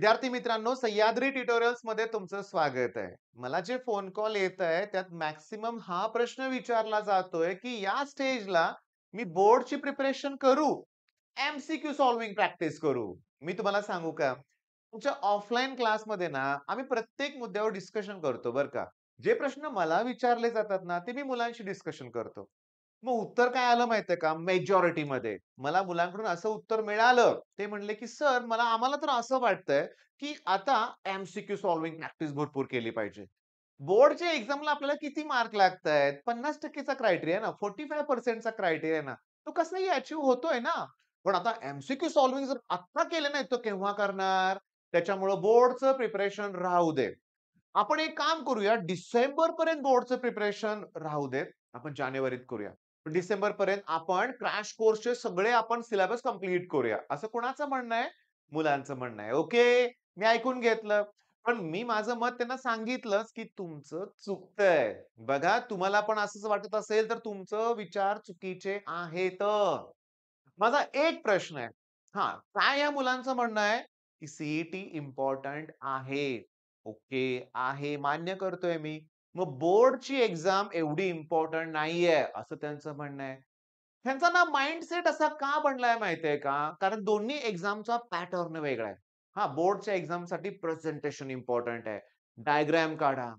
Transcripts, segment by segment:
विद्यार्थी मित्रांनो, सह्याद्री ट्युटोरियल्स मध्ये तुमचं स्वागत आहे. मला जे फोन कॉल येत आहे त्यात मॅक्सिमम हा प्रश्न विचारला जातोय की या स्टेजला मी बोर्डची प्रिपरेशन करू, एमसीक्यू सॉल्व्हिंग प्रॅक्टिस करू. मी तुम्हाला सांगू का, तुमच्या ऑफलाईन क्लासमध्ये ना आम्ही प्रत्येक मुद्द्यावर डिस्कशन करतो बरं का. जे प्रश्न मला विचारले जातात ना ते मी मुलांशी डिस्कशन करतो. मग उत्तर काय आलं माहितीये का, मेजॉरिटी मध्ये मला मुलांकडून असं उत्तर मिळालं. ते म्हणले की सर आम्हाला तर असं वाटतंय की आता एमसीक्यू सॉल्व्हिंग प्रॅक्टिस भरपूर केली पाहिजे. बोर्डच्या एक्झामला आपल्याला किती मार्क लागतायत? 50% चा क्रायटेरिया ना, 45% चा क्रायटेरिया ना, तो कसलाही अचीव्ह होतोय ना. पण आता एमसीक्यू सॉल्व्हिंग जर आत्ता केलं नाही तर केव्हा करणार? त्याच्यामुळे बोर्डचं प्रिपरेशन राहू दे. आपण एक काम करूया, डिसेंबर पर्यंत बोर्डचं प्रिपरेशन राहू देत. आपण जानेवारीत करूया. डिसेंबर पर्यंत आपण क्रॅश कोर्सचे सगळे आपण सिलेबस कंप्लीट करूया. असं कोणाचं म्हणणं आहे? मुलांचं म्हणणं आहे. ओके. मी ऐकून घेतलं. पण मी माझं मत त्यांना सांगितलंच, की तुमचं चुकतंय. बघा, तुम्हाला पण असंच वाटत असेल तर तुमचं विचार चुकीचे आहेत. माझा एक प्रश्न आहे. हां, काय या मुलांचं म्हणणं आहे, की सीईटी इम्पोर्टंट आहे. ओके, आहे मान्य करतोय मी. मग बोर्डची एक्झाम एवढी इम्पोर्टंट नाहीये, असं त्यांचं म्हणणं आहे. ह्यांचा ना माइंडसेट असा का बनलाय माहितीये का? कारण दोन्ही एक्झामचा पॅटर्न वेगळा आहे. हां, बोर्डच्या एक्झामसाठी प्रेझेंटेशन इम्पोर्टंट आहे. डायग्राम काढा.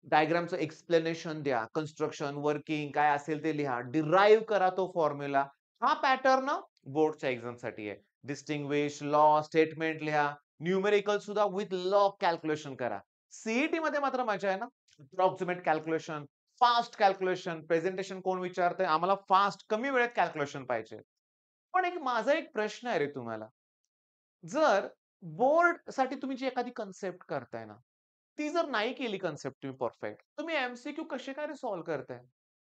डायग्रामचं एक्सप्लेनेशन द्या. कन्स्ट्रक्शन, वर्किंग काय असेल ते लिहा. डिराईव्ह करा तो फॉर्म्युला. हा पॅटर्न बोर्डच्या एक्झामसाठी आहे. डिस्टिंग्विश, लॉ, स्टेटमेंट लिहा. न्यूमेरिकल सुद्धा विथ लॉ कॅल्क्युलेशन करा. सीईटी मध्ये मात्र मजा आहे ना. Approximate calculation, fast calculation, presentation कोण विचारतंय? आम्हाला फास्ट, कमी वेळेत कॅल्क्युलेशन पाहिजे. पण माझा एक प्रश्न आहे रे तुम्हाला. जर बोर्डसाठी तुम्ही जी एखादी कन्सेप्ट करताय ना, ती जर नाही केली कन्सेप्ट तुम्ही परफेक्ट, तुम्ही एमसीक्यू कसे काय रे सॉल्व्ह करताय?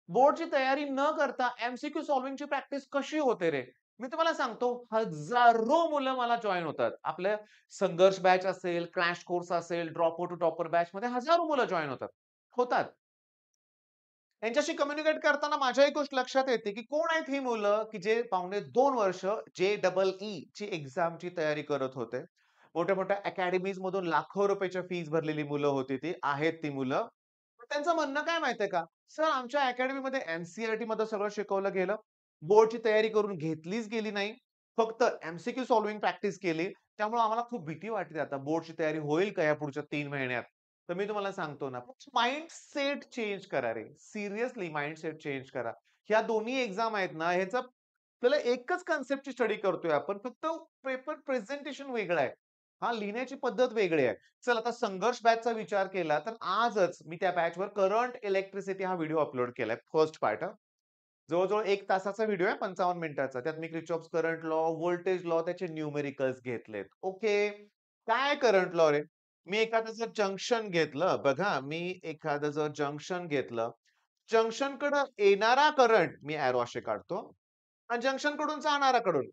बोर्डची तयारी न करता एमसीक्यू सॉल्व्हिंगची प्रॅक्टिस कशी होते रे? मी तुम्हाला सांगतो, हजारो मुलं मला जॉइन होतात. आपल्या संघर्ष बॅच असेल, क्रॅश कोर्स असेल, ड्रॉपर टू टॉपर बॅचमध्ये हजारो मुलं जॉइन होतात. होतात. त्यांच्याशी कम्युनिकेट करताना माझ्या एक गोष्ट लक्षात येते, की कोण आहेत ही मुलं, की जे पावणे 2 वर्ष जे-डबल-ई ची एक्झामची तयारी करत होते. मोठ्या-मोठ्या अकॅडमीज मधून लाखो रुपयाच्या फीस भरलेली मुलं होती ती. आहेत ती मुलं. पण त्यांचं म्हणणं काय माहितीये का? "सर, आमच्या अकॅडमीमध्ये मध्ये सगळं शिकवलं गेलं. बोर्डची तयारी करून घेतलीच गेली नाही. फक्त एमसीक्यू सॉल्व्हिंग प्रॅक्टिस केली. त्यामुळे आम्हाला खूप भीती वाटते आता बोर्डची तयारी होईल का या पुढच्या 3 महिन्यात?" तर मी तुम्हाला सांगतो ना, माइंडसेट चेंज करा रे. सीरियसली माइंडसेट चेंज करा. ह्या दोन्ही एक्झाम आहेत ना, ह्याचा आपल्याला एकच कन्सेप्टची स्टडी करतोय आपण. फक्त पेपर प्रेझेंटेशन वेगळं आहे. हां, लिहिण्याची पद्धत वेगळी आहे. चल आता संघर्ष बॅचचा विचार केला, तर आजच मी त्या बॅचवर करंट इलेक्ट्रिसिटी हा व्हिडिओ अपलोड केलाय. फर्स्ट पार्ट जवळ-जवळ 1 तासाचा व्हिडिओ आहे 55 मिनिटाचा. त्यात मी Kirchhoff's current law, voltage law त्याचे न्यूमेरिकल्स घेतलेत. ओके. काय करंट लॉ रे? मी एखादं जर जंक्शन घेतलं, बघा मी एखादं जर जंक्शन घेतलं, जंक्शनकडं येणारा करंट मी एरो असे काढतो आणि जंक्शनकडून जाणारा करंट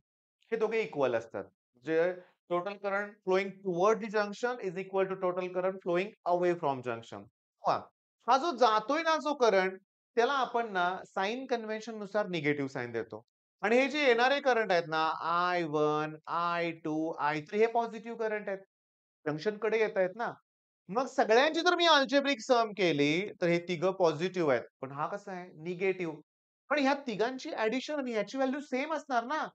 हे दोघे इक्वल असतात. जे total current flowing toward the junction is equal to total current flowing away from junction. हा जो जातोय ना जो करंट त्याला आपण ना साइन कन्व्हेन्शन नुसार निगेटिव्ह साइन देतो. आणि हे जे येणारे करंट आहेत ना I1, I2, I3 हे पॉझिटिव्ह करंट आहेत. जंक्शनकडे येतायत ना. मग सगळ्यांची जर मी अल्जेब्रिक सम केली, तर हे तिघं पॉझिटिव्ह आहेत. पण हा कसा आहे? निगेटिव्ह. पण ह्या तिघांची ॲडिशन आणि ह्याची व्हॅल्यू सेम असणार ना.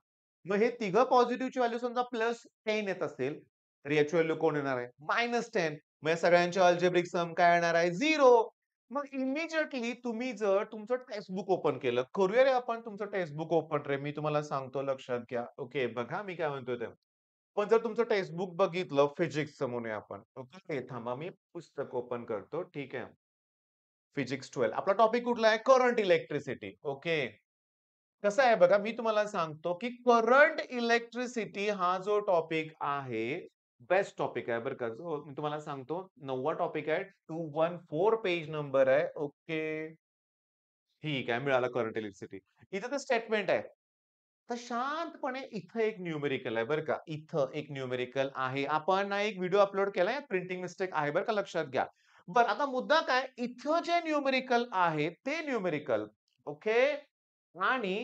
मग हे तिघं पॉझिटिव्हची व्हॅल्यू समजा +10 येत असेल, तर याची व्हॅल्यू कोण येणार आहे? -10. मग या सगळ्यांचे अल्जेब्रिक सम काय येणार आहे? 0. मग इमिडिएटली तुम्ही जर तुमचं टेक्स्ट बुक ओपन केलं, करूया रे आपण तुमचं टेक्स्ट बुक ओपन रे. मी तुम्हाला सांगतो लक्षात घ्या. ओके, बघा मी काय म्हणतोय ते. पण जर तुमचं टेक्स्ट बुक बघितलं फिजिक्सचं म्हणूया आपण. ओके, थांबा मी पुस्तक ओपन करतो. ठीक आहे. फिजिक्स 12. आपला टॉपिक कुठला आहे? Current electricity. ओके. कसं आहे बघा, मी तुम्हाला सांगतो, की करंट इलेक्ट्रिसिटी हा जो टॉपिक आहे, बेस्ट टॉपिक आहे बरं का. जो मी तुम्हाला सांगतो 9वा टॉपिक आहे. 214 पेज नंबर आहे. ओके. ठीक आहे, मिळाला करंट इलेक्ट्रिसिटी. इथं तर स्टेटमेंट आहे. तर शांतपणे इथं एक न्यूमेरिकल आहे बरं का. इथं एक न्यूमेरिकल आहे. आपण ना एक व्हिडिओ अपलोड केलाय, प्रिंटिंग मिस्टेक आहे बरं का, लक्षात घ्या. बरं आता मुद्दा काय, इथं जे न्यूमेरिकल आहे ते न्यूमेरिकल ओके. आणि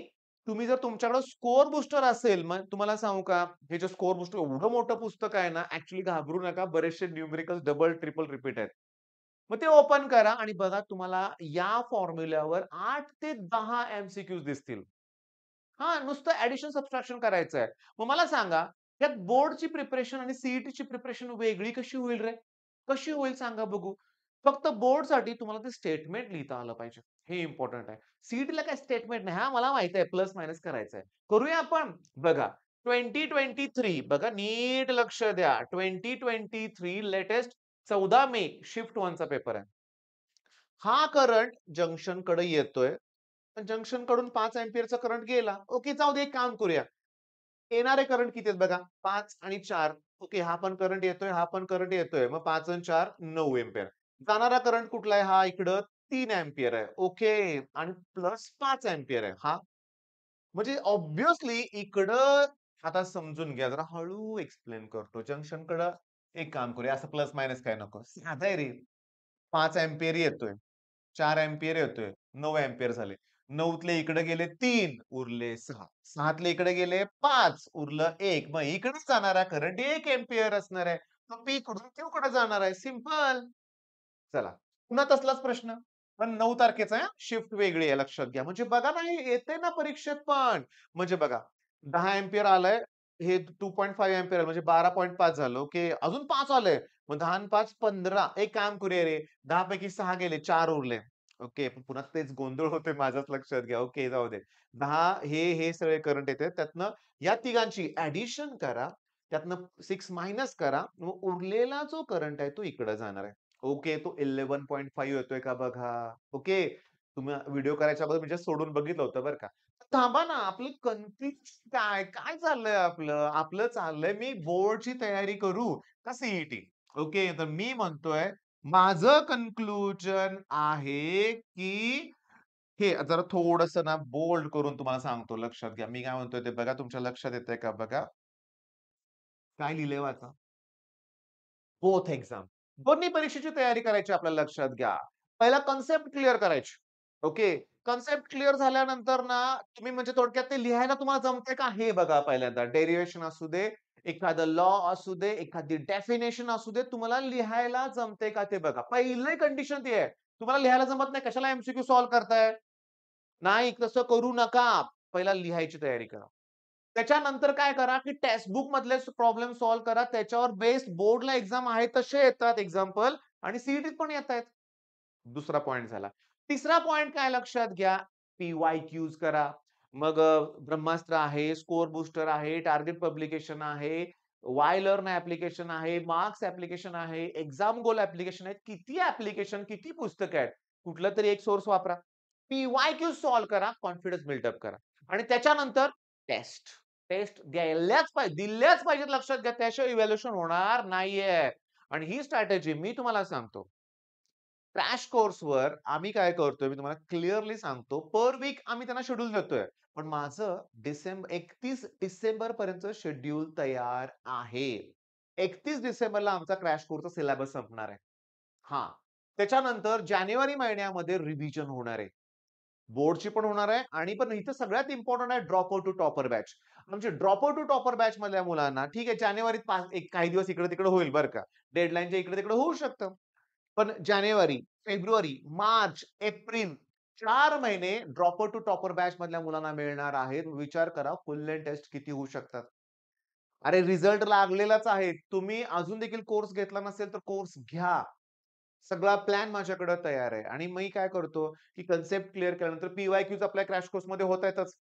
तुम्ही जर तुमच्याकडे स्कोर बूस्टर असेल, मग तुम्हाला सांगू का, हे जे स्कोर बूस्टर एवढं मोठं पुस्तक आहे ना, ॲक्चुअली घाबरू नका. बरेचसे न्यूमेरिकल्स डबल, ट्रिपल रिपीट आहेत. मग ते ओपन करा आणि बघा तुम्हाला या फॉर्म्युल्यावर 8 ते 10 एम-सी-क्यूज दिसतील. हां, नुसतं ॲडिशन, सबट्रॅक्शन करायचं आहे. मग मला सांगा, यात बोर्डची प्रिपरेशन आणि सी प्रिपरेशन वेगळी कशी होईल रे? कशी होईल सांगा बघू? फक्त बोर्डसाठी तुम्हाला ते स्टेटमेंट लिहिता आलं पाहिजे. हे इम्पोर्टंट आहे. सी-ई-टीला काही स्टेटमेंट नाही. हां, मला माहिती आहे प्लस मायनस करायचं आहे. करूया आपण? बघा 2023 बघा नीट लक्ष द्या. 2023 लेटेस्ट 14 मे शिफ्ट 1 चा पेपर आहे. हा करंट जंक्शनकडे येतोय. जंक्शनकडून 5 अँपिअरचा करंट गेला. ओके, जाऊ दे एक काम करूया. येणारे करंट किती आहेत बघा 5 आणि 4. ओके, हा पण करंट येतोय, हा पण करंट येतोय. मग 5 आणि 4 9 अँपिअर. जाणारा करंट कुठला आहे? हा इकडं 3 अँपिअर आहे. ओके आणि प्लस 5 अँपिअर आहे. हा म्हणजे ऑब्व्हियसली इकडं आता समजून घ्या. जरा हळू एक्सप्लेन करतो. जंक्शनकडं एक काम करूया. असं प्लस मायनस काय नको. साधं आहे रे. 5 अँपिअर येतोय. 4 अँपिअर येतोय. 9 अँपिअर झाले. 9तले इकडे गेले 3 उरले 6. 6तले इकडे गेले 5 उरलं 1. मग इकडे जाणारा करंट 1 अँपिअर असणार आहे. मग P कडून Q कडे जाणार आहे. सिंपल. चला. पुन्हा तसलाच प्रश्न. पण 9 तारखेचा आहे शिफ्ट वेगळी आहे लक्षात घ्या. म्हणजे बघा ना, हे येते ना परीक्षेत पण. म्हणजे बघा 10 अँपिअर आलंय. हे 2.5 अँपिअर म्हणजे 12.5 झालं. ओके. अजून 5 आलंय. मग 10 आणि 5 15. एक काम करूया रे. 10 पैकी 6 गेले, 4 उरले. ओके. पण पुन्हा तेच गोंधळ होतोय माझ्याच लक्षात घ्या. ओके, जाऊ दे. 10 हे सगळे करंट येतात. त्यातनं या तिघांची ॲडिशन करा. त्यातनं 6 मायनस करा. मग उरलेला जो करंट आहे तो इकडे जाणार आहे. ओके. तो 11.5 येतोय का बघा. ओके. तुम्ही व्हिडिओ करायच्या अगोदर मी जस्ट सोडून बघितलं होतं बरं का. थांबा ना, आपलं कन्फ्युजन काय? काय चाललंय आपलं? आपलं चाललंय मी बोर्डची तयारी करू का सी ओके. तर मी म्हणतोय माझं कन्क्लुजन आहे, की हे जरा थोडंसं ना बोल्ड करून तुम्हाला सांगतो लक्षात घ्या. मी काय म्हणतोय ते बघा तुमच्या लक्षात येतंय का बघा. काय लिहिलंय वाचा. Both exam. दोन्ही परीक्षेची तयारी करायची आपल्याला लक्षात घ्या. पहिला कन्सेप्ट क्लिअर करायची. ओके. कन्सेप्ट क्लिअर झाल्यानंतर ना, तुम्ही म्हणजे थोडक्यात ते लिहायला तुम्हाला जमतंय का हे बघा पहिल्यांदा. डेरिव्हेशन असू दे, एखादं लॉ असू दे, एखादी डेफिनेशन असू दे, तुम्हाला लिहायला जमतंय का ते बघा. पहिली कंडिशन ती आहे. तुम्हाला लिहायला जमत नाही कशाला एम सॉल्व्ह करताय? नाही तसं करू नका. पहिला लिहायची तयारी करा. त्याच्यानंतर काय करा, की टेक्स्ट बुक मधले प्रॉब्लेम सॉल्व्ह करा. त्याच्यावर बेस्ड बोर्डला एक्झाम आहे तसे येतात एक्झाम्पल आणि सी पण येतायत. दुसरा पॉइंट झाला. तिसरा पॉइंट काय लक्षात घ्या, पी-वाय-क्यूज करा. मग ब्रह्मास्त्र आहे, स्कोर बूस्टर आहे, टार्गेट पब्लिकेशन आहे, वाय लर्न ॲप्लिकेशन आहे, मार्क्स ॲप्लिकेशन आहे, एक्झाम गोल ॲप्लिकेशन आहेत. किती ॲप्लिकेशन, किती पुस्तकं आहेत. कुठलं तरी एक सोर्स वापरा. पी-वाय-क्यूज सॉल्व्ह करा, कॉन्फिडन्स बिल्डअप करा आणि त्याच्यानंतर टेस्ट. टेस्ट दिल्याच पाहिजेत लक्षात घ्या. त्याशिवाय इव्हॅल्युएशन होणार नाहीये आणि ही स्ट्रॅटेजी मी तुम्हाला सांगतो. क्रॅश कोर्सवर आम्ही काय करतोय, मी तुम्हाला क्लिअरली सांगतो. पर वीक आम्ही त्यांना शेड्यूल देतोय. पण माझं 31 डिसेंबर पर्यंत शेड्यूल तयार आहे. 31 डिसेंबरला आमचा क्रॅश कोर्सचा सिलेबस संपणार आहे. हां. त्याच्यानंतर जानेवारी महिन्यामध्ये रिव्हिजन होणार आहे. बोर्डची पण होणार आहे आणि पण इथं सगळ्यात इम्पोर्टंट आहे drop out to topper batch. म्हणजे drop out to topper batch मधल्या मुलांना ठीक आहे जानेवारीत एक काही दिवस इकडे-तिकडे होईल बरं का. डेडलाईनच्या इकडे-तिकडे होऊ शकतं. पण जानेवारी, फेब्रुवारी, मार्च, एप्रिल 4 महिने ड्रॉपर टू टॉपर बॅच मधल्या मुलांना मिळणार आहेत. विचार करा फुल लेंथ टेस्ट किती होऊ शकतात. अरे रिझल्ट लागलेलाच आहे. तुम्ही अजून देखील कोर्स घेतला नसेल तर कोर्स घ्या. सगळा प्लॅन माझ्याकडे तयार आहे आणि मी काय करतो, की कन्सेप्ट क्लिअर केल्यानंतर पी-वाय-क्यूज आपल्या क्रॅश कोर्समध्ये होतायतच.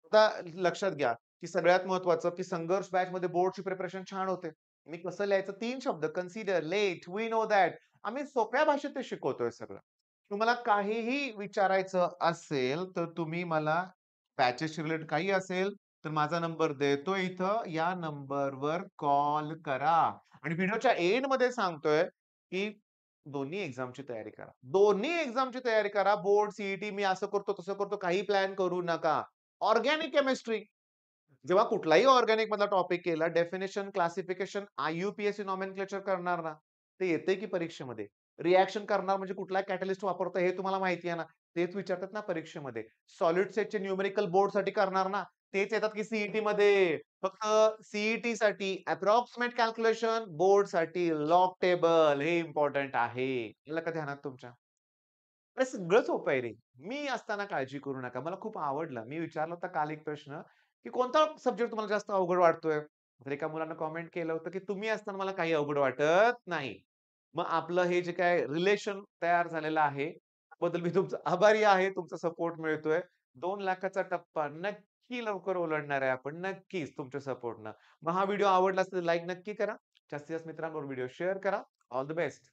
आता लक्षात घ्या, की सगळ्यात महत्त्वाचं, की संघर्ष बॅचमध्ये बोर्डची प्रिपरेशन छान होते. मी कसं लिहायचं 3 शब्द consider, let, we know that. आम्ही सोप्या भाषेत ते शिकवतोय सगळं. तुम्हाला काहीही विचारायचं असेल, तर तुम्ही मला बॅचेसशी रिलेटेड काही असेल, तर माझा नंबर देतोय इथं. या नंबरवर कॉल करा आणि व्हिडिओच्या एंडमध्ये सांगतोय, की दोन्ही एक्झामची तयारी करा. दोन्ही एक्झामची तयारी करा. बोर्ड, सी मी असं करतो, तसं करतो, काही प्लॅन करू नका. Organic chemistry. जेव्हा कुठलाही ऑर्गॅनिक मधला टॉपिक केला, डेफिनिशन, क्लासिफिकेशन, आय-यू-पी-एस-सी नॉमेनक्लेचर करणार ना, ते येतंय की परीक्षेमध्ये. रिएक्शन करणार म्हणजे कुठला कॅटलिस्ट वापरतो हे तुम्हाला माहिती आहे ना. तेच विचारतात ना परीक्षेमध्ये. सॉलिड स्टेटचे न्यूमेरिकल बोर्डसाठी करणार ना, तेच येतात की सी-ई-टीमध्ये. फक्त सी-ई-टीसाठी अप्रॉक्सिमेट कॅल्क्युलेशन, बोर्डसाठी लॉग टेबल हे इम्पोर्टंट आहे. आलं का ध्यानात तुमच्या? अरे सगळं सोपं आहे रे. मी असताना काळजी करू नका. मला खूप आवडलं. मी विचारला होता काल एक प्रश्न, की कोणता सब्जेक्ट तुम्हाला जास्त अवघड वाटतोय? तर एका मुलानं कमेंट केलं होतं, की तुम्ही असताना मला काही अवघड वाटत नाही. मग आपलं हे जे काही रिलेशन तयार झालेलं आहे, त्याबद्दल मी तुमचा आभारी आहे. तुमचा सपोर्ट मिळतोय. 2,00,000चा टप्पा नक्की लवकर ओलांडणार आहे आपण. नक्कीच तुमच्या सपोर्टनं. मग हा व्हिडिओ आवडला असेल तर लाईक नक्की करा. जास्तीत जास्त मित्रांबरोबर व्हिडिओ शेअर करा. All the best.